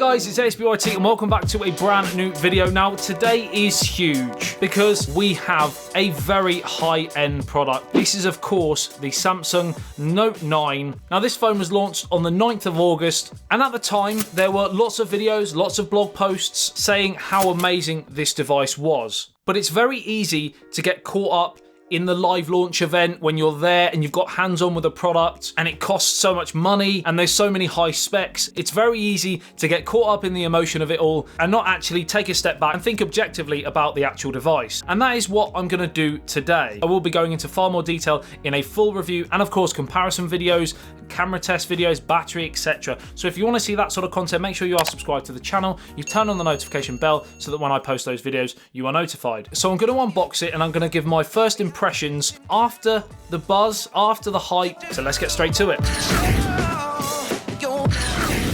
guys, it's ASBYT and welcome back to a brand new video. Now today is huge because we have a very high-end product. This is of course the Samsung Note 9. Now this phone was launched on the 9th of August and at the time there were lots of videos, lots of blog posts saying how amazing this device was. But it's very easy to get caught up in the live launch event when you're there and you've got hands-on with a product and it costs so much money and there's so many high specs. It's very easy to get caught up in the emotion of it all and not actually take a step back and think objectively about the actual device. And that is what I'm going to do today. I will be going into far more detail in a full review and of course comparison videos, camera test videos, battery, etc. So if you want to see that sort of content, make sure you are subscribed to the channel, you turn on the notification bell so that when I post those videos you are notified. So I'm going to unbox it and I'm going to give my first impressions after the buzz, after the hype. So let's get straight to it.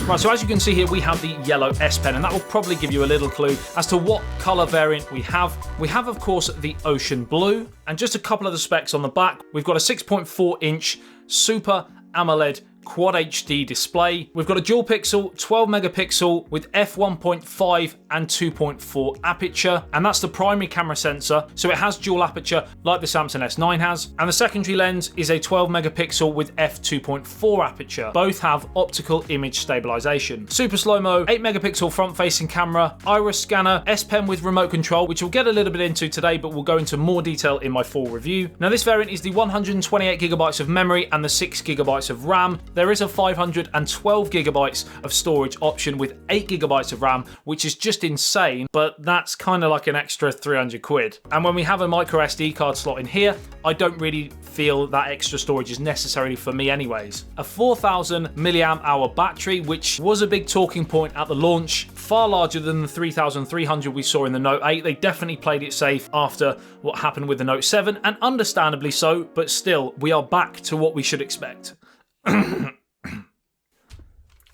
Right, so as you can see here, we have the yellow S Pen, and that will probably give you a little clue as to what color variant we have. We have, of course, the ocean blue, and just a couple of the specs on the back. We've got a 6.4-inch Super AMOLED Quad HD display. We've got a dual pixel 12 megapixel with f1.5 and 2.4 aperture, and that's the primary camera sensor, so it has dual aperture like the Samsung S9 has, and the secondary lens is a 12 megapixel with f2.4 aperture. Both have optical image stabilization. Super slow-mo 8 megapixel front-facing camera, iris scanner, S Pen with remote control, which we'll get a little bit into today, but we'll go into more detail in my full review. Now this variant is the 128 gigabytes of memory and the 6 gigabytes of RAM. There is a 512 gigabytes of storage option with 8 gigabytes of RAM, which is just insane, but that's kind of like an extra 300 quid. And when we have a micro SD card slot in here, I don't really feel that extra storage is necessary for me anyways. A 4000 milliamp hour battery, which was a big talking point at the launch, far larger than the 3300 we saw in the Note 8. They definitely played it safe after what happened with the Note 7, and understandably so, but still, we are back to what we should expect.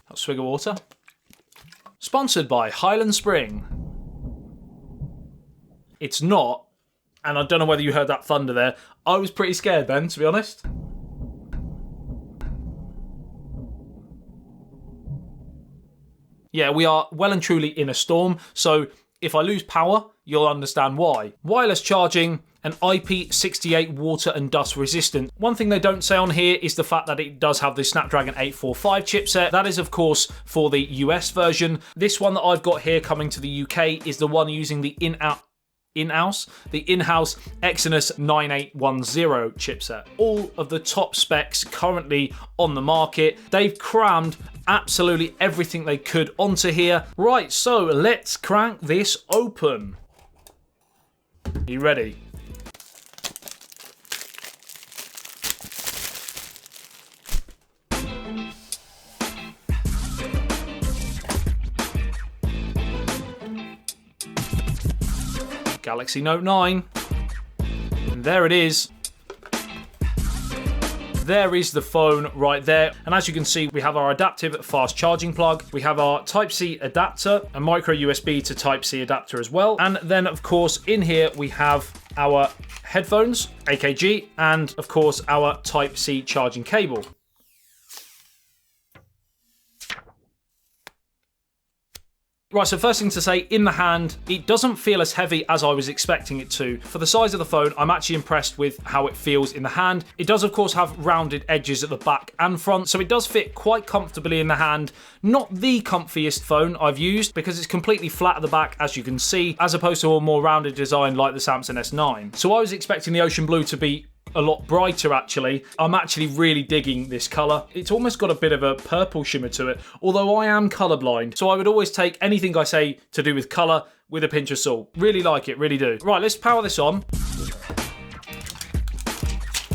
A swig of water. Sponsored by Highland Spring. It's not, and I don't know whether you heard that thunder there. I was pretty scared then, to be honest. Yeah, we are well and truly in a storm, so if I lose power, you'll understand why. Wireless charging, and IP68 water and dust resistant. One thing they don't say on here is the fact that it does have the Snapdragon 845 chipset. That is of course for the US version. This one that I've got here coming to the UK is the one using the in-house Exynos 9810 chipset. All of the top specs currently on the market. They've crammed absolutely everything they could onto here. Right, so let's crank this open. Are you ready? Galaxy Note 9. And there it is. There is the phone right there. And as you can see, we have our adaptive fast charging plug. We have our Type-C adapter, a micro USB to Type-C adapter as well. And then of course in here we have our headphones, AKG, and of course our Type-C charging cable. Right, so first thing to say, in the hand, it doesn't feel as heavy as I was expecting it to. For the size of the phone, I'm actually impressed with how it feels in the hand. It does, of course, have rounded edges at the back and front, so it does fit quite comfortably in the hand. Not the comfiest phone I've used, because it's completely flat at the back, as you can see, as opposed to a more rounded design like the Samsung S9. So I was expecting the ocean blue to be a lot brighter actually. I'm actually really digging this colour. It's almost got a bit of a purple shimmer to it, although I am colourblind, so I would always take anything I say to do with colour with a pinch of salt. Really like it, really do. Right, let's power this on.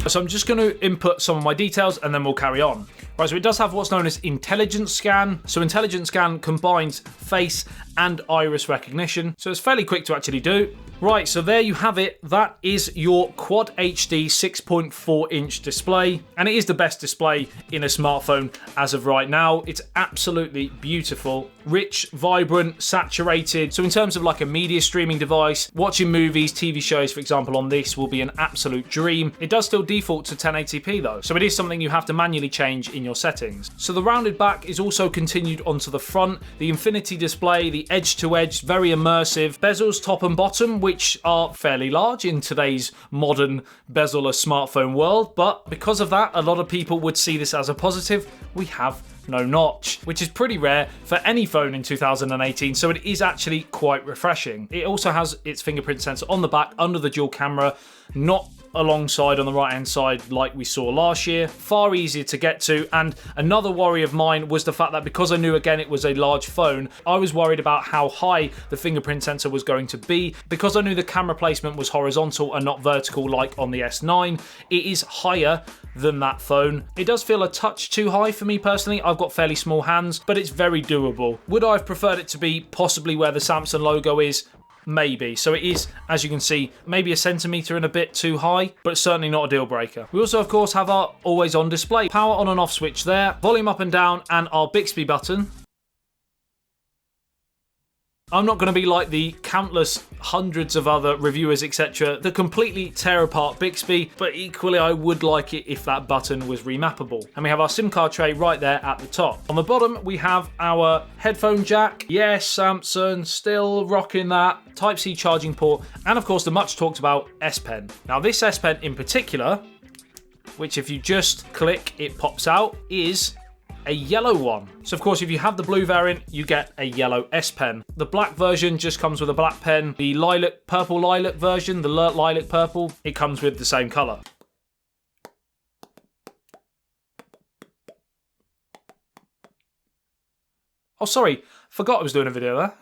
So I'm just going to input some of my details and then we'll carry on. Right, so it does have what's known as Intelligence Scan. So Intelligence Scan combines face and iris recognition, so it's fairly quick to actually do. Right, so there you have it. That is your Quad HD 6.4-inch display, and it is the best display in a smartphone as of right now. It's absolutely beautiful, rich, vibrant, saturated. So in terms of like a media streaming device, watching movies, TV shows, for example, on this will be an absolute dream. It does still default to 1080p though, so it is something you have to manually change in your settings. So the rounded back is also continued onto the front. The infinity display, the edge-to-edge, very immersive. Bezels top and bottom, which are fairly large in today's modern bezel-less smartphone world, but because of that, a lot of people would see this as a positive. We have no notch, which is pretty rare for any phone in 2018, so it is actually quite refreshing. It also has its fingerprint sensor on the back under the dual camera, not alongside on the right hand side like we saw last year. Far easier to get to, and another worry of mine was the fact that because I knew again it was a large phone, I was worried about how high the fingerprint sensor was going to be. Because I knew the camera placement was horizontal and not vertical like on the S9, it is higher than that phone. It does feel a touch too high for me personally. I've got fairly small hands, but it's very doable. Would I have preferred it to be possibly where the Samsung logo is? Maybe. So it is, as you can see, maybe a centimetre and a bit too high, but certainly not a deal breaker. We also, of course, have our always on display. Power on and off switch there, volume up and down, and our Bixby button. I'm not going to be like the countless hundreds of other reviewers, etc., that completely tear apart Bixby, but equally I would like it if that button was remappable. And we have our SIM card tray right there at the top. On the bottom, we have our headphone jack. Yes, Samsung, still rocking that. Type-C charging port, and of course the much talked about S Pen. Now this S Pen in particular, which if you just click, it pops out, is a yellow one. So of course if you have the blue variant, you get a yellow S Pen. The black version just comes with a black pen. The purple lilac version, the lilac purple, it comes with the same colour. Oh sorry, forgot I was doing a video there.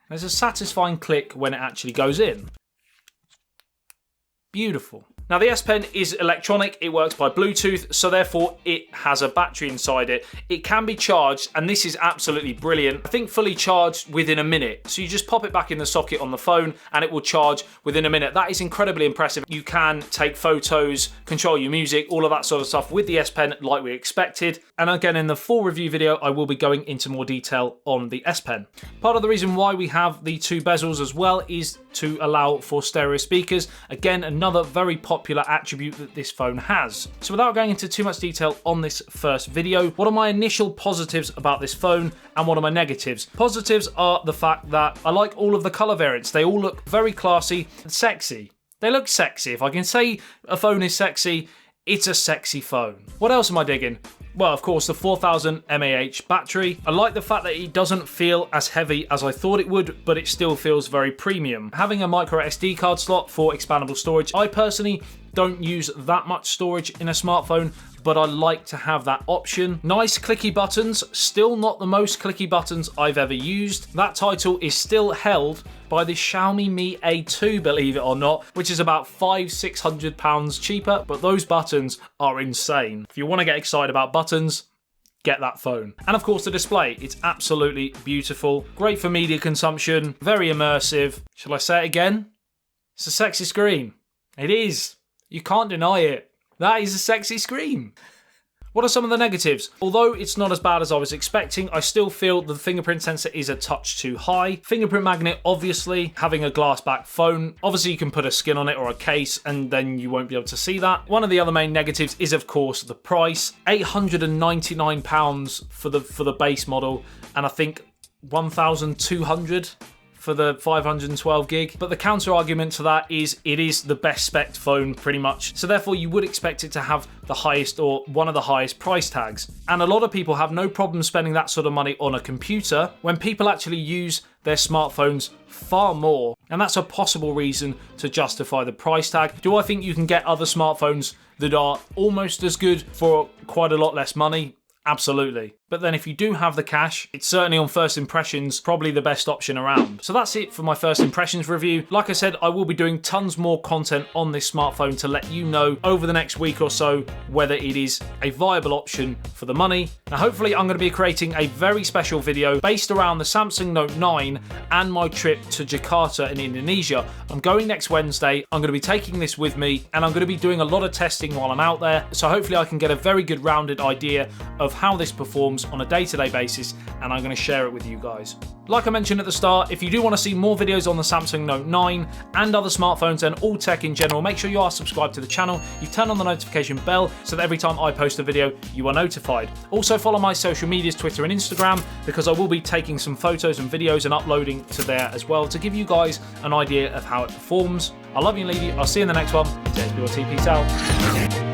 There's a satisfying click when it actually goes in. Beautiful. Now the S Pen is electronic, it works by Bluetooth, so therefore it has a battery inside it. It can be charged, and this is absolutely brilliant. I think fully charged within a minute. So you just pop it back in the socket on the phone and it will charge within a minute. That is incredibly impressive. You can take photos, control your music, all of that sort of stuff with the S Pen like we expected. And again, in the full review video, I will be going into more detail on the S Pen. Part of the reason why we have the two bezels as well is to allow for stereo speakers. Again, another very popular attribute that this phone has. So without going into too much detail on this first video, what are my initial positives about this phone and what are my negatives? Positives are the fact that I like all of the color variants. They all look very classy and sexy. They look sexy. If I can say a phone is sexy, it's a sexy phone. What else am I digging? Well, of course, the 4000 mAh battery. I like the fact that it doesn't feel as heavy as I thought it would, but it still feels very premium. Having a micro SD card slot for expandable storage. I personally don't use that much storage in a smartphone, but I like to have that option. Nice clicky buttons, still not the most clicky buttons I've ever used. That title is still held by the Xiaomi Mi A2, believe it or not, which is about £500–600 cheaper, but those buttons are insane. If you want to get excited about buttons, get that phone. And of course the display, it's absolutely beautiful. Great for media consumption, very immersive. Shall I say it again? It's a sexy screen. It is. You can't deny it. That is a sexy screen. What are some of the negatives? Although it's not as bad as I was expecting, I still feel the fingerprint sensor is a touch too high. Fingerprint magnet, obviously, having a glass back phone, obviously you can put a skin on it or a case and then you won't be able to see that. One of the other main negatives is of course the price. £899 for the base model, and I think 1,200 for the 512 gig. But the counter argument to that is it is the best spec phone pretty much. So therefore you would expect it to have the highest or one of the highest price tags. And a lot of people have no problem spending that sort of money on a computer when people actually use their smartphones far more. And that's a possible reason to justify the price tag. Do I think you can get other smartphones that are almost as good for quite a lot less money? Absolutely. But then if you do have the cash, it's certainly on first impressions probably the best option around. So that's it for my first impressions review. Like I said, I will be doing tons more content on this smartphone to let you know over the next week or so whether it is a viable option for the money. Now hopefully I'm going to be creating a very special video based around the Samsung Note 9 and my trip to Jakarta in Indonesia. I'm going next Wednesday. I'm going to be taking this with me and I'm going to be doing a lot of testing while I'm out there. So hopefully I can get a very good rounded idea of how this performs on a day-to-day basis, and I'm going to share it with you guys. Like I mentioned at the start, if you do want to see more videos on the Samsung Note 9 and other smartphones and all tech in general, make sure you are subscribed to the channel. You turn on the notification bell so that every time I post a video, you are notified. Also follow my social medias, Twitter and Instagram, because I will be taking some photos and videos and uploading to there as well to give you guys an idea of how it performs. I love you and leave you. I'll see you in the next one. ASBYT, peace out.